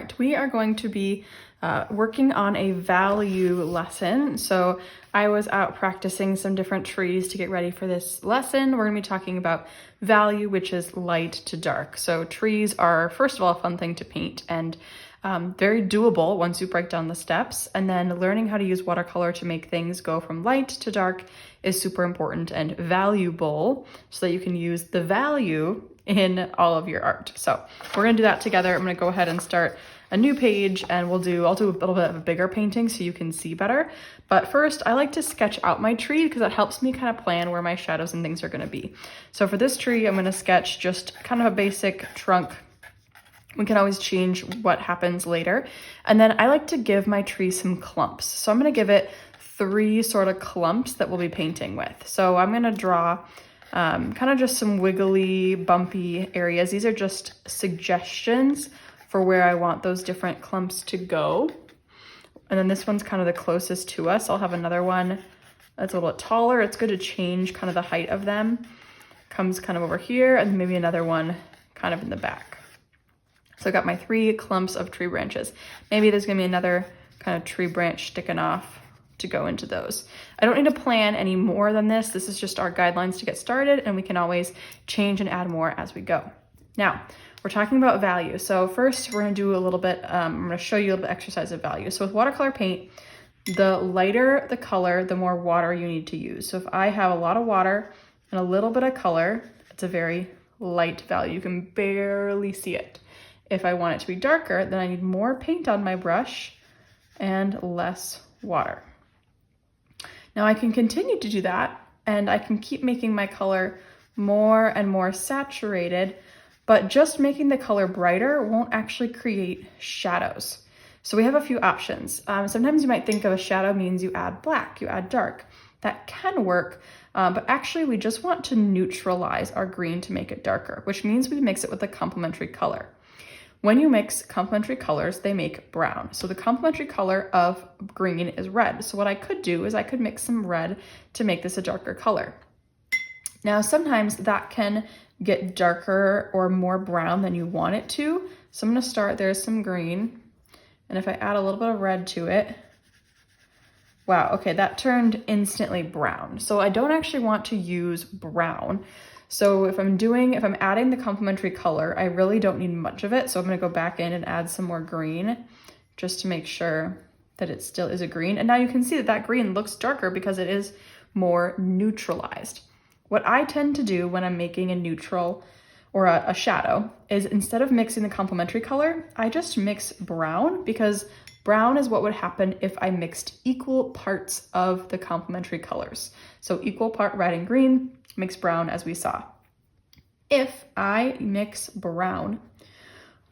right, we are going to be working on a value lesson. So I was out practicing some different trees to get ready for this lesson. We're gonna be talking about value, which is light to dark. So trees are, first of all, a fun thing to paint and very doable once you break down the steps. And then learning how to use watercolor to make things go from light to dark is super important and valuable so that you can use the value in all of your art. So we're gonna do that together. I'm gonna go ahead and start a new page and I'll do a little bit of a bigger painting so you can see better. But first I like to sketch out my tree because that helps me kind of plan where my shadows and things are gonna be. So for this tree, I'm gonna sketch just kind of a basic trunk. We can always change what happens later. And then I like to give my tree some clumps. So I'm gonna give it 3 sort of clumps that we'll be painting with. So I'm gonna draw kind of just some wiggly, bumpy areas. These are just suggestions for where I want those different clumps to go. And then this one's kind of the closest to us. I'll have another one that's a little bit taller. It's good to change kind of the height of them. Comes kind of over here, and maybe another one kind of in the back. So I got my 3 clumps of tree branches. Maybe there's gonna be another kind of tree branch sticking off to go into those. I don't need to plan any more than this. This is just our guidelines to get started, and we can always change and add more as we go. Now, we're talking about value. So first we're gonna do a little bit, I'm gonna show you a little bit of exercise of value. So with watercolor paint, the lighter the color, the more water you need to use. So if I have a lot of water and a little bit of color, it's a very light value. You can barely see it. If I want it to be darker, then I need more paint on my brush and less water. Now I can continue to do that, and I can keep making my color more and more saturated, but just making the color brighter won't actually create shadows. So we have a few options. Sometimes you might think of a shadow means you add black, you add dark. That can work, but actually we just want to neutralize our green to make it darker, which means we mix it with a complementary color. When you mix complementary colors, they make brown. So the complementary color of green is red. So what I could do is I could mix some red to make this a darker color. Now, sometimes that can get darker or more brown than you want it to. So I'm gonna start, there's some green. And if I add a little bit of red to it, wow, okay, that turned instantly brown. So I don't actually want to use brown. So if I'm adding the complementary color, I really don't need much of it. So I'm gonna go back in and add some more green just to make sure that it still is a green. And now you can see that that green looks darker because it is more neutralized. What I tend to do when I'm making a neutral or a shadow is instead of mixing the complementary color, I just mix brown because brown is what would happen if I mixed equal parts of the complementary colors. So equal part red and green, mix brown as we saw. If I mix brown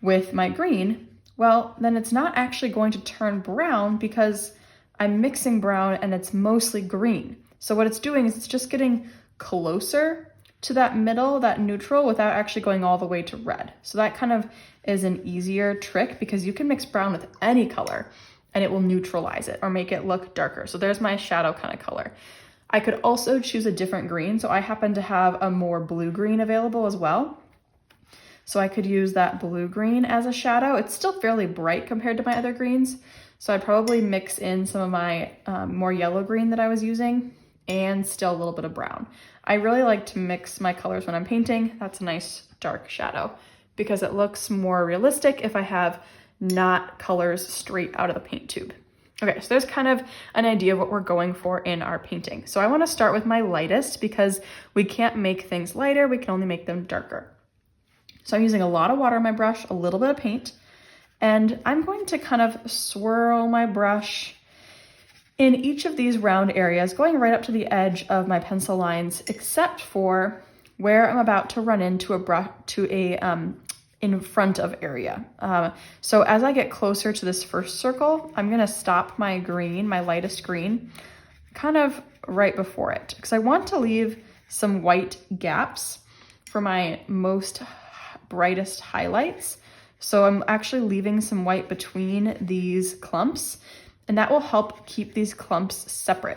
with my green, well, then it's not actually going to turn brown because I'm mixing brown and it's mostly green. So what it's doing is it's just getting closer to that middle, that neutral, without actually going all the way to red. So that kind of is an easier trick because you can mix brown with any color and it will neutralize it or make it look darker. So there's my shadow kind of color. I could also choose a different green. So I happen to have a more blue green available as well. So I could use that blue green as a shadow. It's still fairly bright compared to my other greens. So I'd probably mix in some of my more yellow green that I was using and still a little bit of brown. I really like to mix my colors when I'm painting. That's a nice dark shadow because it looks more realistic if I have not colors straight out of the paint tube. Okay, so there's kind of an idea of what we're going for in our painting. So I want to start with my lightest because we can't make things lighter, we can only make them darker. So I'm using a lot of water on my brush, a little bit of paint, and I'm going to kind of swirl my brush in each of these round areas, going right up to the edge of my pencil lines, except for where I'm about to run into a in front of area. So as I get closer to this first circle, I'm gonna stop my green, my lightest green, kind of right before it, because I want to leave some white gaps for my most brightest highlights. So I'm actually leaving some white between these clumps, and that will help keep these clumps separate.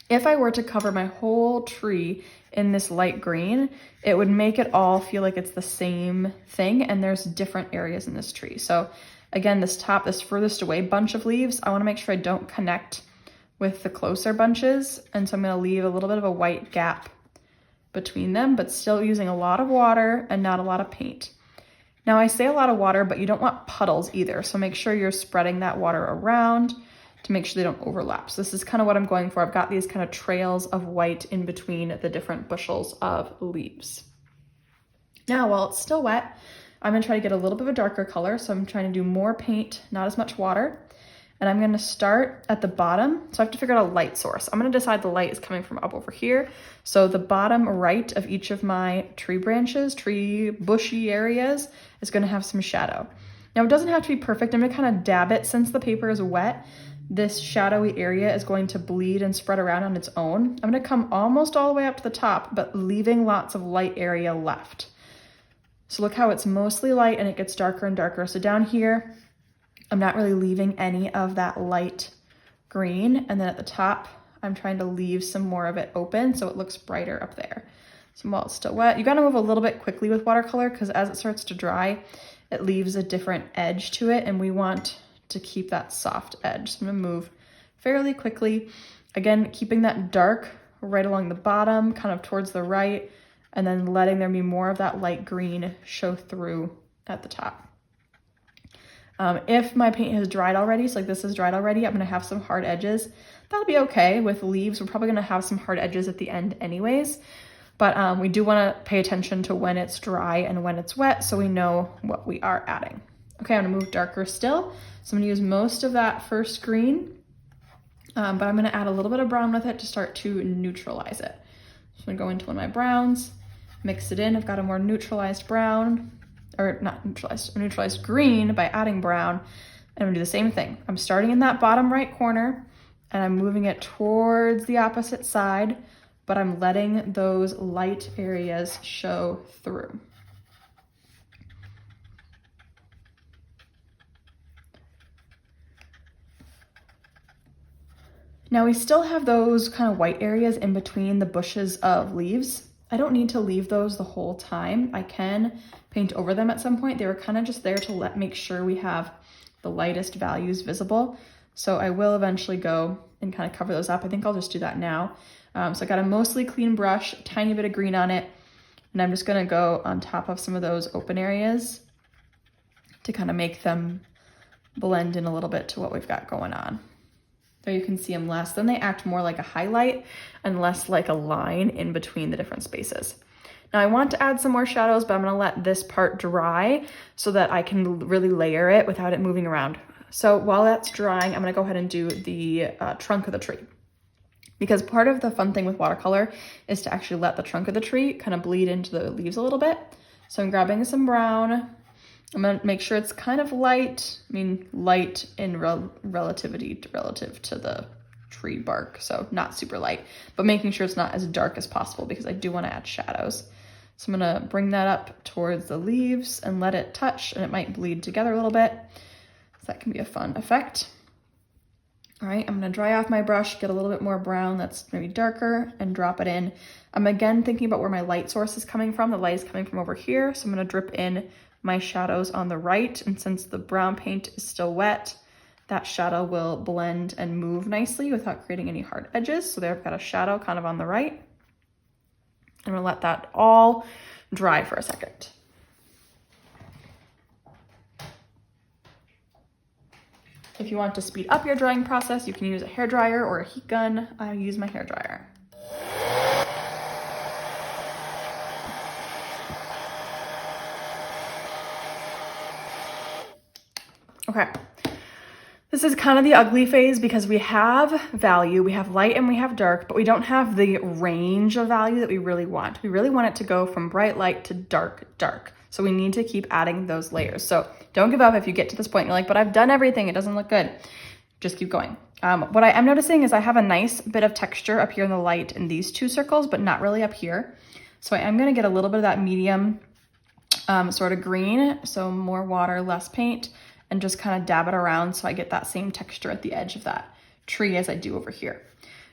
If I were to cover my whole tree in this light green, it would make it all feel like it's the same thing and there's different areas in this tree. So Again, this furthest away bunch of leaves, I wanna make sure I don't connect with the closer bunches. And so I'm gonna leave a little bit of a white gap between them, but still using a lot of water and not a lot of paint. Now I say a lot of water, but you don't want puddles either. So make sure you're spreading that water around to make sure they don't overlap. So this is kind of what I'm going for. I've got these kind of trails of white in between the different bushels of leaves. Now, while it's still wet, I'm gonna try to get a little bit of a darker color. So I'm trying to do more paint, not as much water. And I'm gonna start at the bottom. So I have to figure out a light source. I'm gonna decide the light is coming from up over here. So the bottom right of each of my tree branches, tree bushy areas, is gonna have some shadow. Now it doesn't have to be perfect. I'm gonna kind of dab it. Since the paper is wet, this shadowy area is going to bleed and spread around on its own. I'm gonna come almost all the way up to the top, but leaving lots of light area left. So look how it's mostly light and it gets darker and darker. So down here, I'm not really leaving any of that light green. And then at the top, I'm trying to leave some more of it open so it looks brighter up there. So while it's still wet, you gotta move a little bit quickly with watercolor because as it starts to dry, it leaves a different edge to it and we want to keep that soft edge. So I'm gonna move fairly quickly. Again, keeping that dark right along the bottom, kind of towards the right, and then letting there be more of that light green show through at the top. If my paint has dried already, so like this is dried already, I'm gonna have some hard edges. That'll be okay. With leaves, we're probably gonna have some hard edges at the end anyways, but we do wanna pay attention to when it's dry and when it's wet so we know what we are adding. Okay, I'm gonna move darker still. So I'm gonna use most of that first green, but I'm gonna add a little bit of brown with it to start to neutralize it. So I'm gonna go into one of my browns, mix it in. I've got a more neutralized brown, or not neutralized, a neutralized green by adding brown. And I'm gonna do the same thing. I'm starting in that bottom right corner and I'm moving it towards the opposite side, but I'm letting those light areas show through. Now we still have those kind of white areas in between the bushes of leaves. I don't need to leave those the whole time. I can paint over them at some point. They were kind of just there to make sure we have the lightest values visible. So I will eventually go and kind of cover those up. I think I'll just do that now. So I got a mostly clean brush, a tiny bit of green on it, and I'm just gonna go on top of some of those open areas to kind of make them blend in a little bit to what we've got going on. There you can see them less. Then they act more like a highlight and less like a line in between the different spaces. Now I want to add some more shadows, but I'm gonna let this part dry so that I can really layer it without it moving around. So while that's drying, I'm gonna go ahead and do the trunk of the tree. Because part of the fun thing with watercolor is to actually let the trunk of the tree kind of bleed into the leaves a little bit. So I'm grabbing some brown. I'm gonna make sure it's kind of light. I mean, light in relative to the tree bark. So not super light, but making sure it's not as dark as possible because I do wanna add shadows. So I'm gonna bring that up towards the leaves and let it touch, and it might bleed together a little bit. So that can be a fun effect. All right, I'm gonna dry off my brush, get a little bit more brown that's maybe darker, and drop it in. I'm again thinking about where my light source is coming from. The light is coming from over here, so I'm gonna drip in my shadows on the right, and since the brown paint is still wet, that shadow will blend and move nicely without creating any hard edges. So there I've got a shadow kind of on the right. I'm gonna let that all dry for a second. If you want to speed up your drying process, you can use a hairdryer or a heat gun. I use my hairdryer. Okay, this is kind of the ugly phase because we have value, we have light and we have dark, but we don't have the range of value that we really want. We really want it to go from bright light to dark, dark. So we need to keep adding those layers. So don't give up if you get to this point. You're like, but I've done everything, it doesn't look good. Just keep going. What I am noticing is I have a nice bit of texture up here in the light in these two circles, but not really up here. So I am gonna get a little bit of that medium sort of green. So more water, less paint, and just kind of dab it around so I get that same texture at the edge of that tree as I do over here.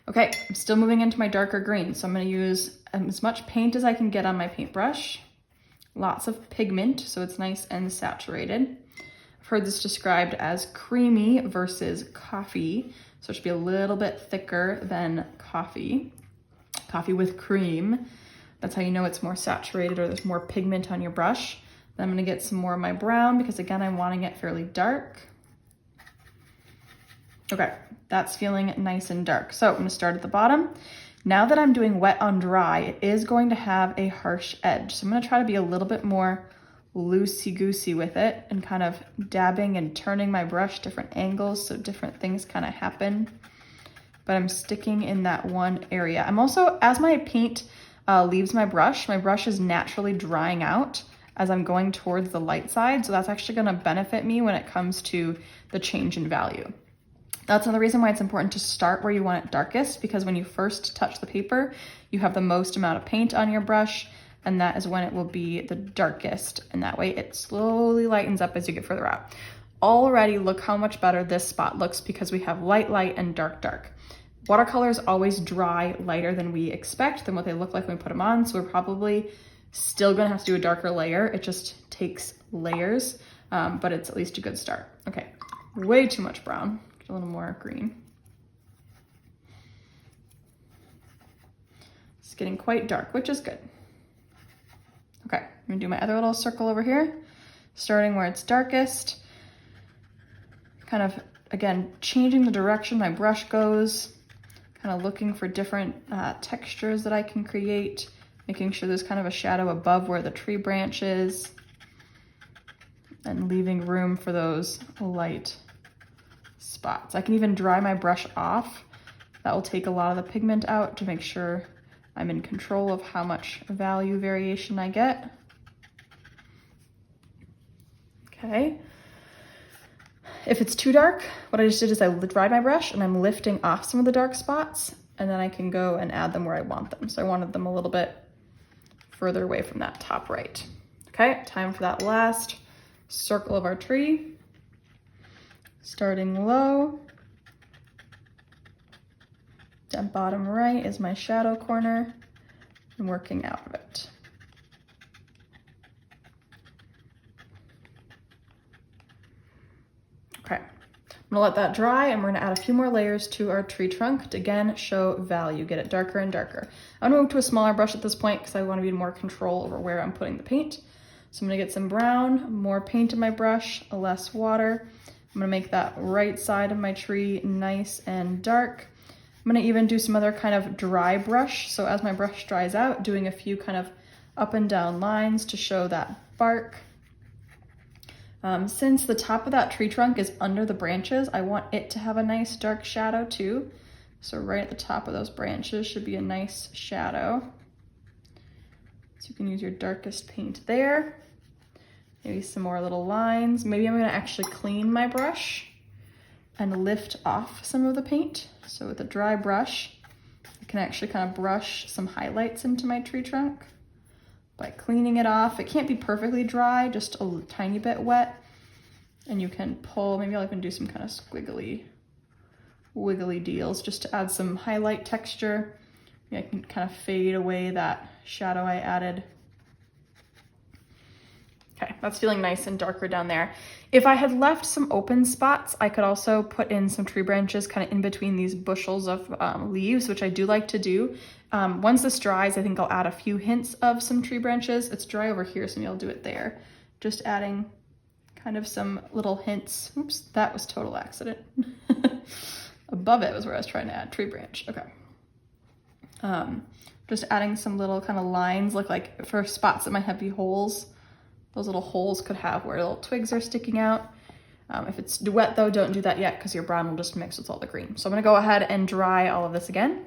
Okay, I'm still moving into my darker green. So I'm gonna use as much paint as I can get on my paintbrush. Lots of pigment, so it's nice and saturated. I've heard this described as creamy versus coffee. So it should be a little bit thicker than coffee. Coffee with cream. That's how you know it's more saturated or there's more pigment on your brush. Then I'm gonna get some more of my brown because again, I'm wanting it fairly dark. Okay, that's feeling nice and dark. So I'm gonna start at the bottom. Now that I'm doing wet on dry, it is going to have a harsh edge. So I'm gonna try to be a little bit more loosey-goosey with it and kind of dabbing and turning my brush different angles so different things kind of happen. But I'm sticking in that one area. I'm also, as my paint leaves my brush is naturally drying out as I'm going towards the light side. So that's actually gonna benefit me when it comes to the change in value. That's another reason why it's important to start where you want it darkest, because when you first touch the paper, you have the most amount of paint on your brush, and that is when it will be the darkest. And that way it slowly lightens up as you get further out. Already look how much better this spot looks because we have light, light, and dark, dark. Watercolors always dry lighter than we expect, than what they look like when we put them on. So we're probably still gonna have to do a darker layer. It just takes layers, but it's at least a good start. Okay, way too much brown. Get a little more green. It's getting quite dark, which is good. Okay, I'm gonna do my other little circle over here, starting where it's darkest. Kind of, again, changing the direction my brush goes, kind of looking for different textures that I can create, making sure there's kind of a shadow above where the tree branch is, and leaving room for those light spots. I can even dry my brush off. That will take a lot of the pigment out to make sure I'm in control of how much value variation I get. Okay. If it's too dark, what I just did is I dried my brush and I'm lifting off some of the dark spots, and then I can go and add them where I want them. So I wanted them a little bit further away from that top right. Okay, time for that last circle of our tree. Starting low. That bottom right is my shadow corner and working out of it. Okay, I'm gonna let that dry and we're gonna add a few more layers to our tree trunk to again show value, get it darker and darker. I'm gonna move to a smaller brush at this point because I wanna be in more control over where I'm putting the paint. So I'm gonna get some brown, more paint in my brush, less water. I'm gonna make that right side of my tree nice and dark. I'm gonna even do some other kind of dry brush. So as my brush dries out, doing a few kind of up and down lines to show that bark. Since the top of that tree trunk is under the branches, I want it to have a nice dark shadow too. So right at the top of those branches should be a nice shadow. So you can use your darkest paint there. Maybe some more little lines. Maybe I'm gonna actually clean my brush and lift off some of the paint. So with a dry brush, I can actually kind of brush some highlights into my tree trunk by cleaning it off. It can't be perfectly dry, just a tiny bit wet. And you can pull, maybe I'll even do some kind of squiggly, wiggly deals just to add some highlight texture. Maybe I can kind of fade away that shadow I added. Okay, that's feeling nice and darker down there. If I had left some open spots, I could also put in some tree branches kind of in between these bushels of leaves, which I do like to do. Once this dries, I think I'll add a few hints of some tree branches. It's dry over here, so maybe I'll do it there. Just adding kind of some little hints. Oops, that was total accident. Above it was where I was trying to add tree branch. Okay. Just adding some little kind of lines, look like for spots that might have holes. Those little holes could have where little twigs are sticking out. If it's wet though, don't do that yet because your brown will just mix with all the green. So I'm gonna go ahead and dry all of this again.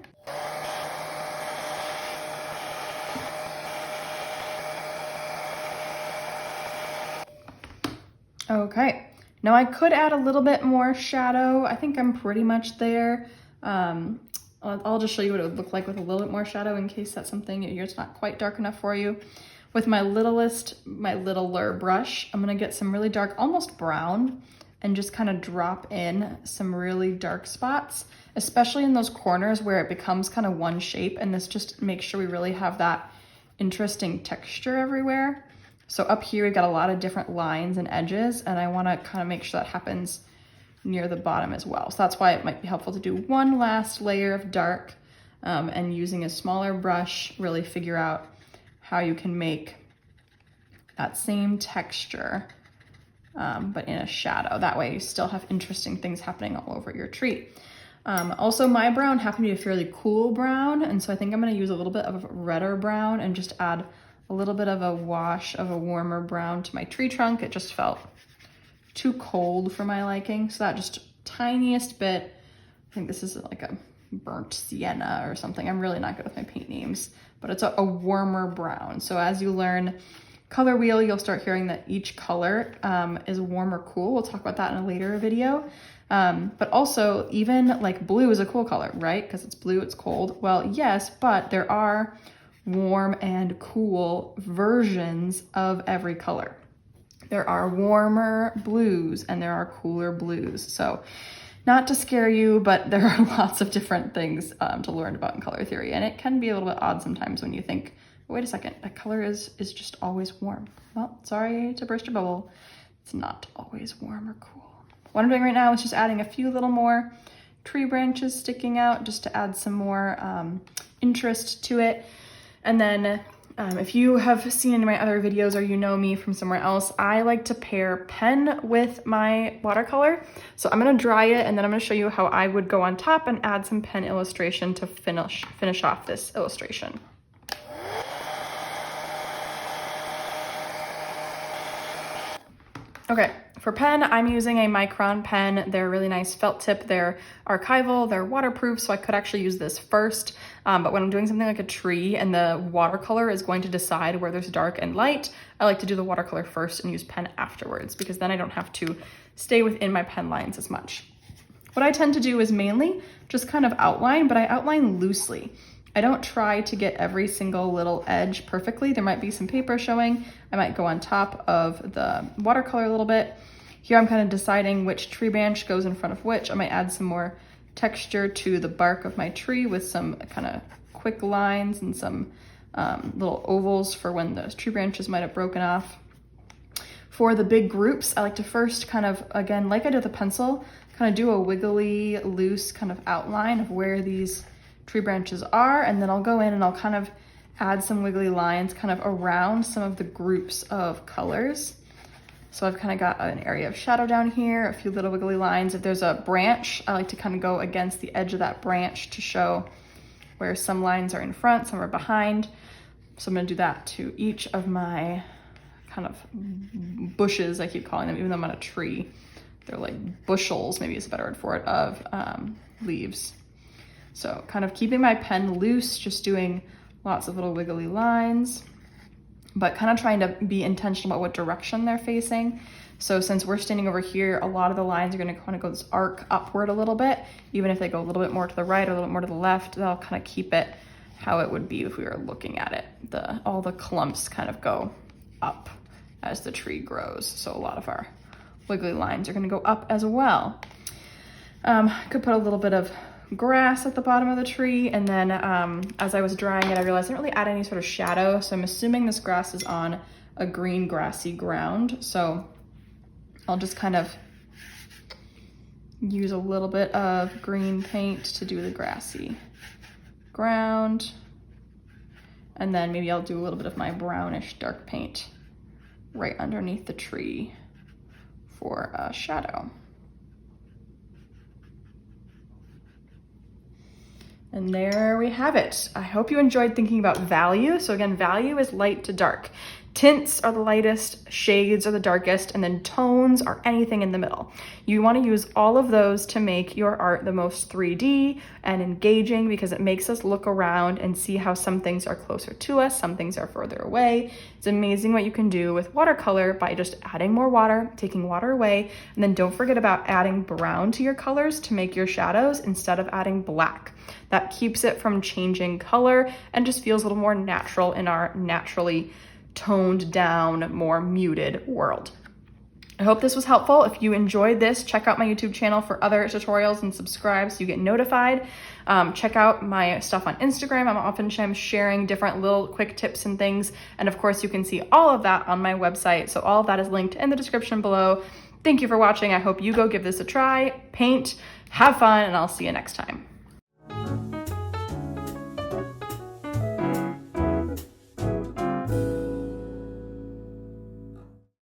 Okay, now I could add a little bit more shadow. I think I'm pretty much there. I'll just show you what it would look like with a little bit more shadow in case that's something it's not quite dark enough for you. With my littler brush, I'm gonna get some really dark, almost brown, and just kind of drop in some really dark spots, especially in those corners where it becomes kind of one shape, and this just makes sure we really have that interesting texture everywhere. So up here, we've got a lot of different lines and edges, and I wanna kind of make sure that happens near the bottom as well. So that's why it might be helpful to do one last layer of dark, and using a smaller brush, really figure out how you can make that same texture, but in a shadow. That way you still have interesting things happening all over your tree. Also, my brown happened to be a fairly cool brown, and so I think I'm gonna use a little bit of a redder brown and just add a little bit of a wash of a warmer brown to my tree trunk. It just felt too cold for my liking, so that just tiniest bit. I think this is like a burnt sienna or something. I'm really not good with my paint names, but it's a warmer brown. So as you learn color wheel, you'll start hearing that each color is warm or cool. We'll talk about that in a later video. But also, even like blue is a cool color, right? Because it's blue, it's cold. Well, yes, but there are warm and cool versions of every color. There are warmer blues and there are cooler blues. So not to scare you, but there are lots of different things to learn about in color theory. And it can be a little bit odd sometimes when you think, wait a second, that color is just always warm. Well, sorry to burst your bubble. It's not always warm or cool. What I'm doing right now is just adding a few little more tree branches sticking out just to add some more interest to it. And then if you have seen my other videos or you know me from somewhere else, I like to pair pen with my watercolor. So I'm gonna dry it and then I'm gonna show you how I would go on top and add some pen illustration to finish off this illustration. Okay, for pen, I'm using a Micron pen. They're a really nice felt tip. They're archival, they're waterproof, so I could actually use this first. But when I'm doing something like a tree and the watercolor is going to decide where there's dark and light, I like to do the watercolor first and use pen afterwards, because then I don't have to stay within my pen lines as much. What I tend to do is mainly just kind of outline, but I outline loosely. I don't try to get every single little edge perfectly. There might be some paper showing. I might go on top of the watercolor a little bit. Here I'm kind of deciding which tree branch goes in front of which. I might add some more texture to the bark of my tree with some kind of quick lines and some little ovals for when those tree branches might have broken off. For the big groups, I like to first kind of, again, like I did with the pencil, kind of do a wiggly, loose kind of outline of where these tree branches are, and then I'll go in and I'll kind of add some wiggly lines kind of around some of the groups of colors. So I've kind of got an area of shadow down here, a few little wiggly lines. If there's a branch, I like to kind of go against the edge of that branch to show where some lines are in front, some are behind. So I'm gonna do that to each of my kind of bushes, I keep calling them, even though I'm on a tree. They're like bushels, maybe is a better word for it, of leaves. So kind of keeping my pen loose, just doing lots of little wiggly lines, but kind of trying to be intentional about what direction they're facing. So since we're standing over here, a lot of the lines are going to kind of go this arc upward a little bit. Even if they go a little bit more to the right or a little bit more to the left, they'll kind of keep it how it would be if we were looking at it. All the clumps kind of go up as the tree grows. So a lot of our wiggly lines are going to go up as well. I could put a little bit of grass at the bottom of the tree, and then as I was drying it, I realized I didn't really add any sort of shadow, so I'm assuming this grass is on a green grassy ground. So I'll just kind of use a little bit of green paint to do the grassy ground, and then maybe I'll do a little bit of my brownish dark paint right underneath the tree for a shadow. And there we have it. I hope you enjoyed thinking about value. So again, value is light to dark. Tints are the lightest, shades are the darkest, and then tones are anything in the middle. You want to use all of those to make your art the most 3D and engaging, because it makes us look around and see how some things are closer to us, some things are further away. It's amazing what you can do with watercolor by just adding more water, taking water away, and then don't forget about adding brown to your colors to make your shadows instead of adding black. That keeps it from changing color and just feels a little more natural in our naturally toned down, more muted world. I hope this was helpful. If you enjoyed this, check out my YouTube channel for other tutorials and subscribe so you get notified. Check out my stuff on Instagram. I'm often sharing different little quick tips and things. And of course, you can see all of that on my website. So all of that is linked in the description below. Thank you for watching. I hope you go give this a try, paint, have fun, and I'll see you next time.